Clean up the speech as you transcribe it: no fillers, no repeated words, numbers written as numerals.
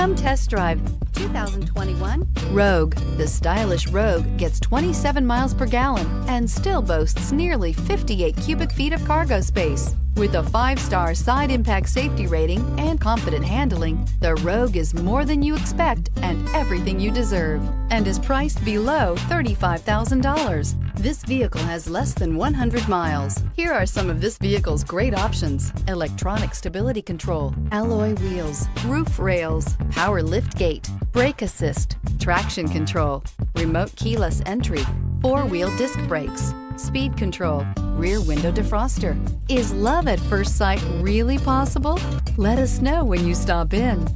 Come test drive 2021 Rogue. The stylish Rogue gets 27 miles per gallon and still boasts nearly 58 cubic feet of cargo space. With a 5-star side impact safety rating and confident handling, the Rogue is more than you expect and everything you deserve, and is priced below $35,000. This vehicle has less than 100 miles. Here are some of this vehicle's great options: electronic stability control, alloy wheels, roof rails, power lift gate, brake assist, traction control, remote keyless entry, 4-wheel disc brakes, speed control, rear window defroster. Is love at first sight really possible? Let us know when you stop in.